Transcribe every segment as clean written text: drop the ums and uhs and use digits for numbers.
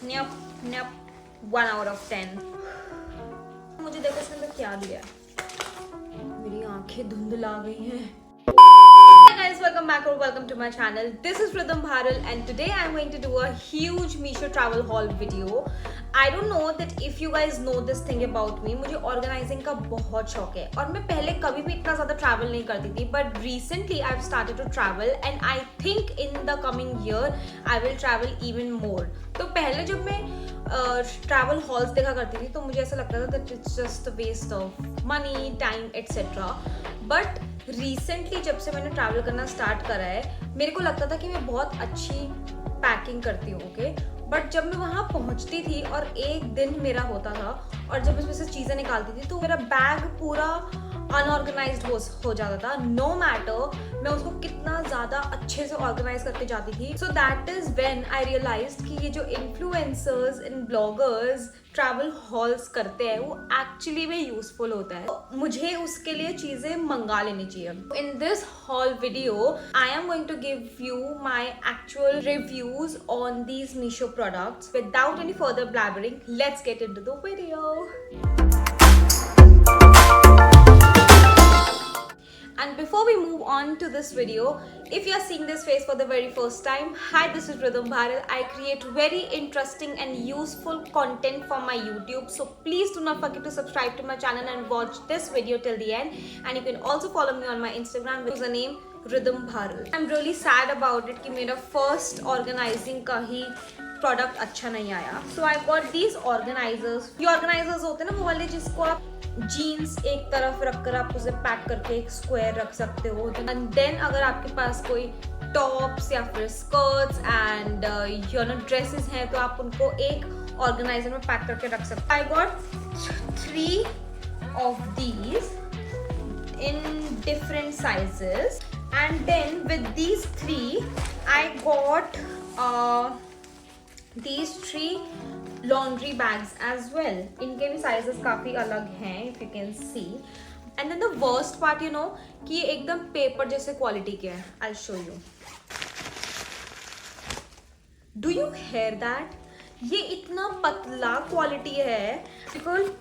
न्यप न्यप 1 out of 10। मुझे देखो इसके अंदर क्या दिया है, मेरी आंखें धुंधला गई हैं। Hey guys, welcome back or welcome to my channel. This is Rhythm Bharal and today I'm going to do a huge Meesho travel haul video. I don't know that if you guys know this thing about me. मुझे organizing का बहुत शौक है और मैं पहले कभी भी इतना ज़्यादा travel नहीं करती थी, but recently I've started to travel and I think in the coming year I will travel even more. तो पहले जब मैं ट्रैवल हॉल्स देखा करती थी तो मुझे ऐसा लगता था that it's just a waste of money, time etcetera. But recently जब से मैंने ट्रैवल करना स्टार्ट करा है मेरे को लगता था कि मैं बहुत अच्छी पैकिंग करती हूँ, ओके। बट जब मैं वहाँ पहुँचती थी और एक दिन मेरा होता था और जब उसमें से चीज़ें निकालती थी तो मेरा बैग पूरा अनऑर्गेनाइज्ड हो जाता था। नो मैटर मैं उसको कितना ज़्यादा अच्छे से ऑर्गेनाइज करके जाती थी। So that is when I realised कि ये जो influencers and bloggers travel hauls करते हैं वो एक्चुअली में यूजफुल होता है। तो मुझे उसके लिए चीज़ें मंगा लेनी चाहिए। In this haul video I am going to give you my actual reviews on these Meesho products. Without any further blabbering, let's get into the video. And before we move on to this video, if you are seeing this face for the very first time, hi, this is Rhythm Bharal. I create very interesting and useful content for my YouTube. So please do not forget to subscribe to my channel and watch this video till the end. And you can also follow me on my Instagram with the name Rhythm Bharal. I'm really sad about it कि मेरा first organizing का ही product अच्छा नहीं आया. So I got these organizers. ये organizers होते हैं ना वो वाले जिसको आप जीन्स एक तरफ रखकर आप उसे पैक करके एक स्क्वायर रख सकते हो। एंड देन अगर आपके पास कोई टॉप्स या फिर skirts and you know dresses हैं तो आप उनको एक ऑर्गेनाइजर में पैक करके रख सकते हो। I got 3 of these in different sizes and then with these 3 I got these 3 laundry bags as well. इनके भी साइजेस काफ़ी अलग हैं if you can see. And then the worst part you know कि ये एकदम पेपर जैसे quality के हैं। I show you, do you hear that? ये इतना पतला क्वालिटी है, बिल्कुल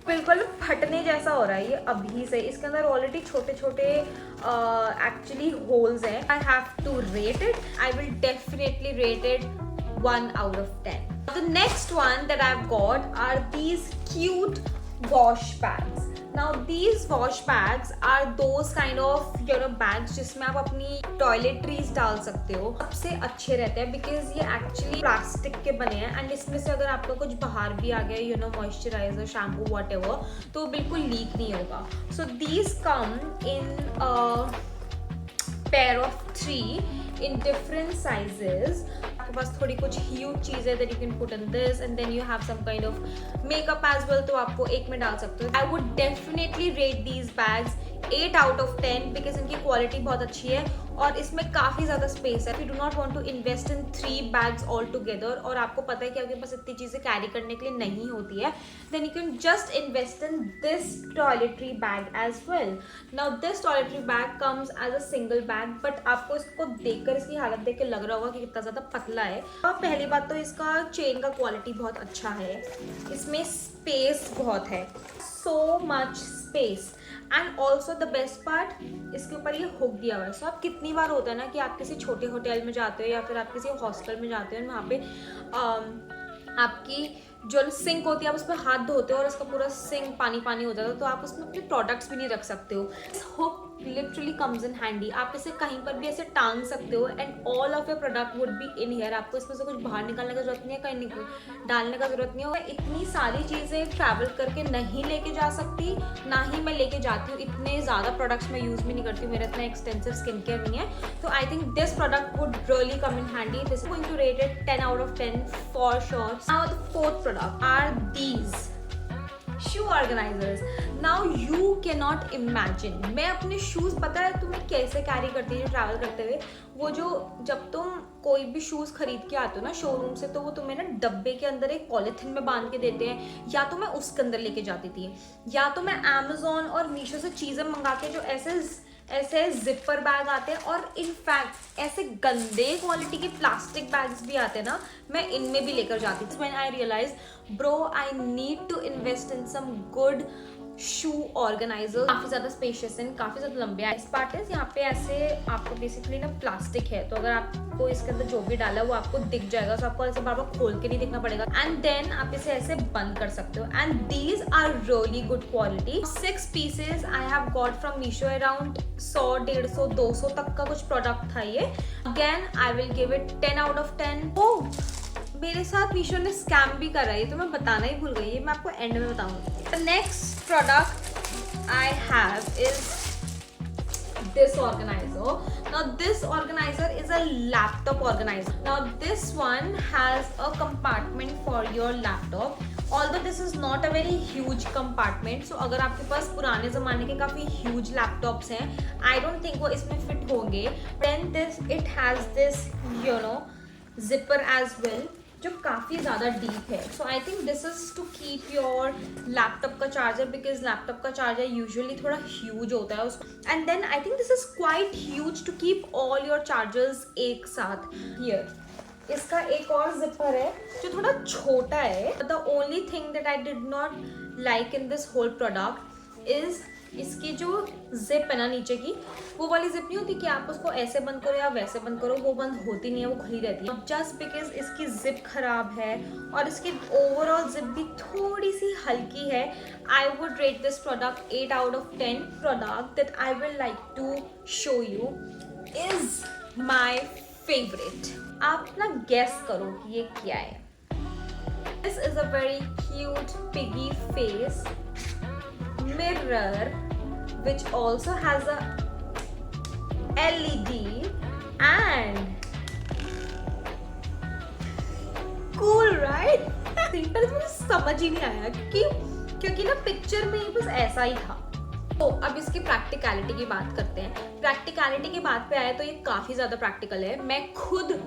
बिल्कुल फटने जैसा हो रहा है ये अभी से। इसके अंदर ऑलरेडी छोटे छोटे एक्चुअली होल्स हैं। I have to rate it, I will definitely rate it 1 out of 10. The next one that I've got are these cute wash bags. Now these wash bags are those kind of bags जिसमें आप अपनी toiletries डाल सकते हो। सबसे अच्छे रहते हैं बिकॉज ये एक्चुअली प्लास्टिक के बने हैं एंड इसमें से अगर आपका कुछ बाहर भी आ गया मॉइस्चराइजर, शैम्पू, व्हाटएवर, तो बिल्कुल लीक नहीं होगा। So these come in pair of 3 in different sizes. आपके पास थोड़ी कुछ ह्यूज चीज़ें that you can put in this and then you have some kind of makeup as well, तो आपको एक में डाल सकते हो। I would definitely rate these bags 8 out of 10 because इनकी क्वालिटी बहुत अच्छी है और इसमें काफ़ी ज़्यादा स्पेस है। If you do not want to invest in 3 bags all together और आपको पता है कि आपके पास इतनी चीज़ें कैरी करने के लिए नहीं होती है, then you can just invest in this toiletry bag as well. Now this toiletry bag comes as a single bag, but आपको इसको देखकर इसकी हालत देख के लग रहा होगा कि कितना ज़्यादा पतला है। और पहली बात तो इसका चेन का क्वालिटी बहुत अच्छा है, इसमें स्पेस बहुत है, so much space. And also the best part, इसके ऊपर ये हुक दिया हुआ है। सो आप कितनी बार होता है ना कि आप किसी छोटे होटल में जाते हो या फिर आप किसी हॉस्टल में जाते हो, वहाँ पे आपकी जो सिंक होती है आप उस पर हाथ धोते हो और उसका पूरा सिंक पानी पानी हो जाता है, तो आप उसमें अपने प्रोडक्ट्स भी नहीं रख सकते हो। Hook literally comes in handy. आप इसे कहीं पर भी ऐसे टांग सकते हो and all of your product would be in here. आपको इसमें से कुछ बाहर निकालने का जरूरत नहीं है, कहीं डालने का जरूरत नहीं है। मैं इतनी सारी चीज़ें ट्रैवल करके नहीं लेके जा सकती, ना ही मैं लेके जाती हूँ। इतने ज़्यादा प्रोडक्ट्स मैं यूज़ भी नहीं करती हूँ, मेरा इतना एक्सटेंसिव स्किन केयर नहीं है। तो I think this product would really come in handy. This is going to rate it 10 out of 10 for sure. Now the 4th product are these shoe organizers. Now you cannot imagine, मैं अपने shoes पता है तुम्हें कैसे carry करती हूँ travel करते हुए। वो जो जब तुम कोई भी शूज़ खरीद के आते हो ना शोरूम से, तो वो तुम्हें ना डब्बे के अंदर एक पॉलीथिन में बांध के देते हैं, या तो मैं उसके अंदर लेके जाती थी, या तो मैं अमेज़ॉन और मीशो से चीज़ें मंगा के जो ऐसे ऐसे जिपर बैग आते हैं, और इनफैक्ट ऐसे गंदे क्वालिटी के प्लास्टिक बैग्स भी आते हैं ना, मैं इनमें भी लेकर जाती थी। When I realise bro I need to invest in some good shoe organiser. काफी ज्यादा स्पेशियस है, काफी ज्यादा लंबे हैं। इस पार्ट है यहाँ पे ऐसे आपको बेसिकली ना प्लास्टिक है, तो अगर आपको इसके अंदर जो भी डाला है वो आपको दिख जाएगा, तो आपको ऐसे बार बार खोल के नहीं देखना पड़ेगा। एंड देन आप इसे ऐसे बंद कर सकते हो, and these are really good quality. 6 pieces I have got from Meesho, around 100, 150, 200 तक का कुछ प्रोडक्ट था ये। Again I will give it 10 out of 10। Oh, मेरे साथ मीशो ने स्कैम भी करा है, तो मैं बताना ही भूल गई, मैं आपको एंड में बताऊंगी। The next product I have is this organizer. Now this organizer is a laptop organizer. Now this one has a compartment for your laptop. Although this is not a very huge compartment, so अगर आपके पास पुराने ज़माने के काफ़ी huge laptops हैं, I don't think वो इसमें fit होंगे. Then it has this, zipper as well, जो काफ़ी ज़्यादा डीप है. So I think this is to keep your laptop का चार्जर, बिकॉज लैपटॉप का चार्जर यूजुअली थोड़ा ह्यूज होता है उसको. And then I think this is quite huge to keep all your chargers एक साथ. हियर इसका एक और जिपर है जो थोड़ा छोटा है. The only thing that I did not like in this whole product is इसकी जो जिप है ना नीचे की, वो वाली जिप नहीं होती कि आप उसको ऐसे बंद करो या वैसे बंद करो, वो बंद होती नहीं है, वो खुली रहती है. जस्ट बिकॉज इसकी जिप खराब है और इसकी ओवरऑल जिप भी थोड़ी सी हल्की है, I would rate this product 8 out of 10. Product that I will like to show you is my favourite. आप ना गेस करो कि ये क्या है. This is a very cute piggy face mirror which also has a LED and cool, right? Simple मुझे समझ ही नहीं आया क्योंकि ना पिक्चर में ही बस ऐसा ही था. तो अब इसकी प्रैक्टिकलिटी की बात करते हैं. प्रैक्टिकलिटी की बात पे आए तो ये काफ़ी ज़्यादा प्रैक्टिकल है. मैं खुद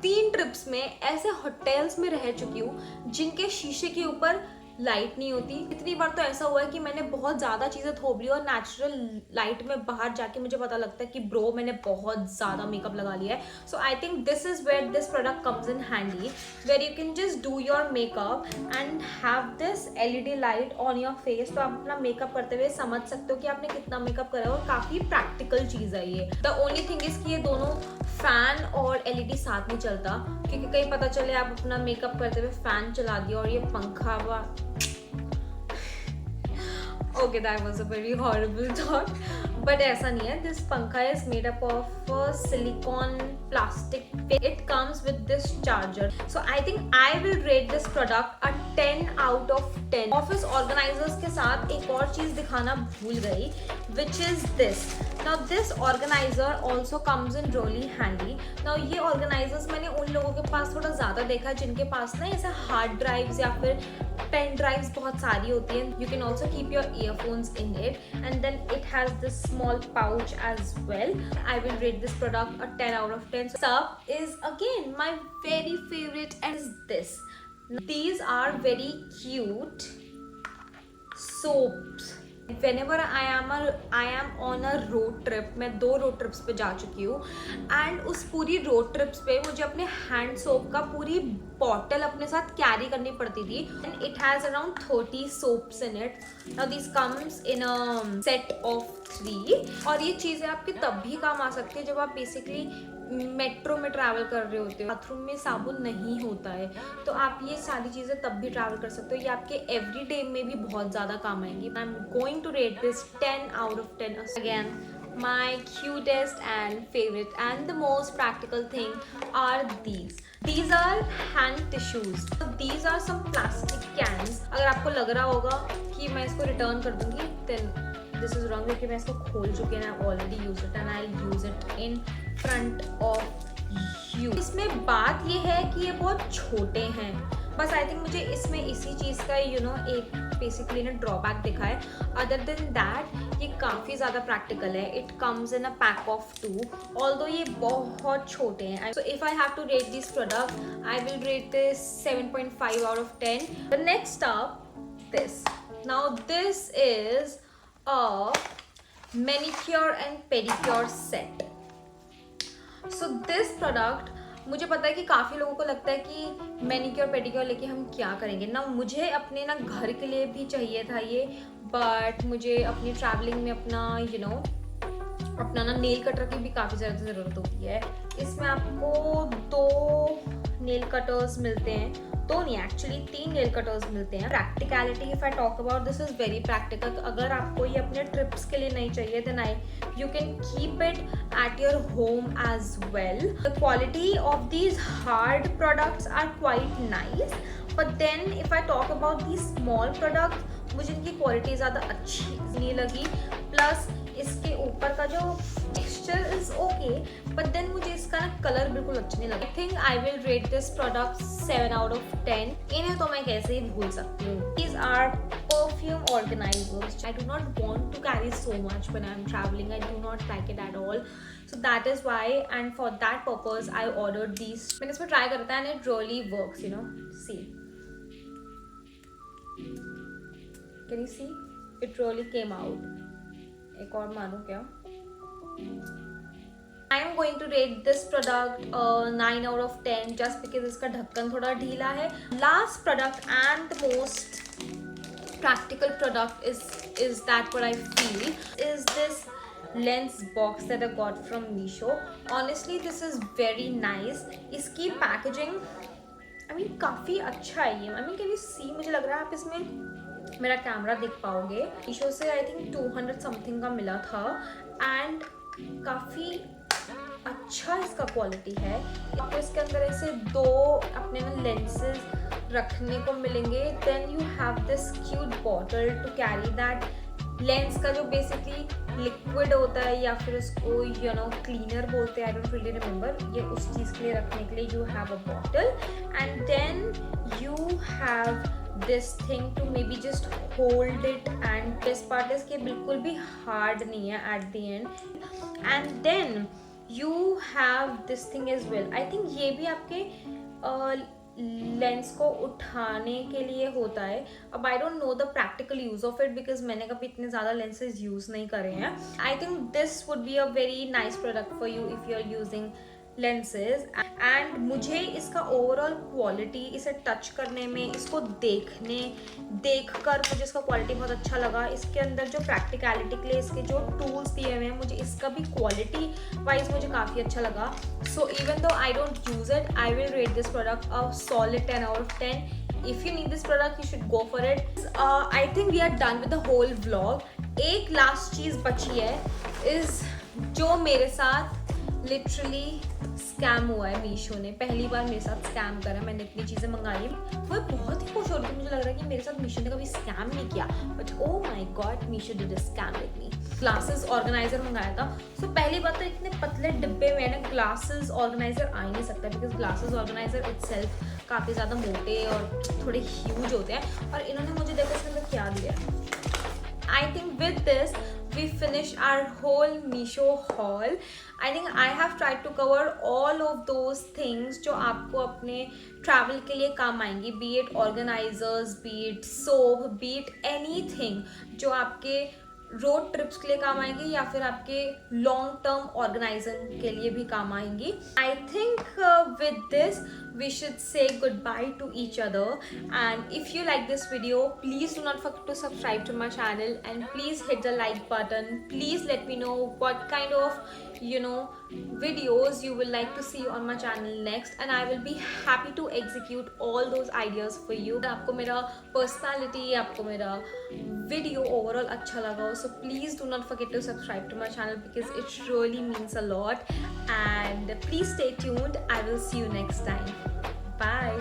3 ट्रिप्स में ऐसे होटल्स में रह चुकी हूँ जिनके शीशे के ऊपर लाइट नहीं होती. इतनी बार तो ऐसा हुआ है कि मैंने बहुत ज़्यादा चीज़ें थोप ली और नेचुरल लाइट में बाहर जाके मुझे पता लगता है कि ब्रो मैंने बहुत ज़्यादा मेकअप लगा लिया है. So I think this is where this product comes in handy, where you can just do your makeup and have this LED light on your face. तो आप अपना मेकअप करते हुए समझ सकते हो कि आपने कितना मेकअप करा है, और काफ़ी प्रैक्टिकल चीज़ है ये. द ओनली थिंग इज़ कि ये दोनों फैन और LED साथ नहीं चलता, क्योंकि कहीं पता चले आप अपना मेकअप करते हुए फैन चला दिया और ये पंखा Okay, that was a very horrible thought. But ऐसा नहीं है. This पंखा is made up of silicone plastic. It comes with this charger. So I think I will rate this product a 10 out of 10. Office organizers के साथ एक और चीज़ दिखाना भूल गई, which is this. Now this organizer also comes in really handy. Now ये organizers मैंने उन लोगों के पास थोड़ा ज़्यादा देखा है जिनके पास ना ऐसे हार्ड ड्राइव्स या फिर पेन ड्राइव्स बहुत सारी होती हैं. You can also keep your earphones in it, and then it has this small pouch as well. I will rate this product a 10 out of 10. Sub is again my very favorite, and is this. These are very cute soaps. Whenever I am on a road trip, मैं 2 road trips पे जा चुकी हूँ, and उस पूरी road trips पे मुझे अपने हैंड सोप का पूरी बॉटल अपने साथ कैरी करनी पड़ती थी. And it has around 30 soaps in it. Now this comes in a set of 3, और ये चीज़ें आपके तब भी काम आ सकती है जब आप बेसिकली मेट्रो में ट्रैवल कर रहे होते हो, बाथरूम में साबुन नहीं होता है, तो आप ये सारी चीज़ें तब भी ट्रैवल कर सकते हो. ये आपके एवरीडे में भी बहुत ज़्यादा काम आएंगी. I am going to rate this 10 out of 10. Again my cutest and favorite and the most practical thing are these are hand tissues. So these are some plastic cans. अगर आपको लग रहा होगा कि मैं इसको रिटर्न कर दूंगी, then this is wrong, क्योंकि मैं इसको खोल चुकी हूँ. I already used it and I'll use it in front of you. इसमें बात ये है कि ये बहुत छोटे हैं, बस आई थिंक मुझे इसमें इसी चीज़ का एक बेसिकली ना ड्रॉबैक दिखा है. अदर देन दैट ये काफ़ी ज़्यादा प्रैक्टिकल है. It comes in a pack of 2, although ये बहुत छोटे हैं. So if I have to rate this product, I will rate this 7.5 out of 10. The next up, this. Now this is a manicure and pedicure set. So this product, मुझे पता है कि काफ़ी लोगों को लगता है कि मैनिक्योर पेडिक्योर लेके हम क्या करेंगे ना। मुझे अपने ना घर के लिए भी चाहिए था ये, बट मुझे अपनी ट्रैवलिंग में अपना अपना ना नेल कटर की भी काफ़ी ज़्यादा ज़रूरत होती है। इसमें आपको 2 नेल कटर्स मिलते हैं, 2 नहीं एक्चुअली 3 नेल कटर्स मिलते हैं। Practicality if I talk about, this is very practical. अगर आपको ये अपने ट्रिप्स के लिए नहीं चाहिए then you can keep it at your home as well. The quality of these hard products are quite nice, but then if I talk about these small products, मुझे इनकी क्वालिटी ज़्यादा अच्छी नहीं लगी। प्लस इसके ऊपर का जो texture is okay, but then मुझे इसका ना कलर बिल्कुल अच्छा नहीं लगा। I think I will rate this product 7 out of 10। इन्हें तो मैं कैसे ही भूल सकती हूँ। These are perfume organizers. I do not want to carry so much when I am traveling. I do not like it at all. So that is why, and for that purpose, I ordered these. मैंने इसमें try करता है and it really works, you know. See. Can you see? It really came out. एक और मानो क्या? I am going to rate this product 9 out of 10 just because इसका ढक्कन थोड़ा ढीला है. Last product and the most practical product is that what I feel is this lens box that I got from Meesho. Honestly, this is very nice. इसकी packaging, I mean काफ़ी अच्छा है ये. I mean can you see? मुझे लग रहा है आप इसमें मेरा कैमरा देख पाओगे। मीशो से आई थिंक 200 समथिंग का मिला था एंड काफ़ी अच्छा इसका क्वालिटी है। आपको इसके अंदर ऐसे 2 अपने ना लेंसेज रखने को मिलेंगे। Then you have this cute bottle to carry that lens का जो बेसिकली लिक्विड होता है या फिर उसको क्लीनर बोलते हैं, आई डोंट रियली रिमेंबर। ये उस चीज़ के लिए रखने के लिए you have a bottle and then you have this thing to maybe just hold it, and this part is कि बिल्कुल भी hard नहीं है at the end, and then you have this thing as well. I think ये भी आपके lens को उठाने के लिए होता है। अब I don't know the practical use of it because मैंने कभी इतने ज़्यादा लेंसेज यूज़ नहीं करे हैं। I think this would be a very nice product for you if you are using lenses. And मुझे इसका ओवरऑल क्वालिटी, इसे टच करने में, इसको देखकर मुझे इसका क्वालिटी बहुत अच्छा लगा। इसके अंदर जो प्रैक्टिकलिटी के लिए इसके जो टूल्स दिए हुए हैं, मुझे इसका भी क्वालिटी वाइज मुझे काफ़ी अच्छा लगा। So even though I don't use it, I will rate this product a solid 10 out of 10. If you need this product, you should go for it. I think we are done with the whole vlog. एक last चीज़ बची है is जो मेरे साथ literally scam हुआ है। मीशो ने पहली बार मेरे साथ स्कैम करा। मैंने इतनी चीज़ें मंगाई, वो बहुत ही खुश हो रही थी। मुझे लग रहा है कि मेरे साथ मीशो ने कभी स्कैम नहीं किया, but oh my God, Meesho did a scam with me. Glasses organiser मंगाया था। सो पहली बात तो इतने पतले डिब्बे में ना ग्लासेस ऑर्गेनाइजर आ ही नहीं सकता, बिकॉज ग्लासेस ऑर्गेनाइजर इटसेल्फ काफ़ी ज़्यादा मोटे और थोड़े ह्यूज होते हैं। और इन्होंने मुझे देखो इसके अंदर क्या दिया है। I think with this we finish our whole Meesho haul. I think I have tried to cover all of those things जो आपको अपने travel के लिए काम आएंगी, be it organizers, be it soap, be it anything जो आपके road trips के लिए काम आएंगी या फिर आपके लॉन्ग टर्म ऑर्गेनाइजर के लिए भी काम आएंगी। I think with this we should say goodbye to each other, and if you like this video please do not forget to subscribe to my channel and please hit the like button. Please let me know what kind of videos you will like to see on my channel next, and I will be happy to execute all those ideas for you. आपको मेरा personality, आपको मेरा video overall अच्छा लगा हो, so please do not forget to subscribe to my channel because it really means a lot, and please stay tuned. I will see you next time. Bye.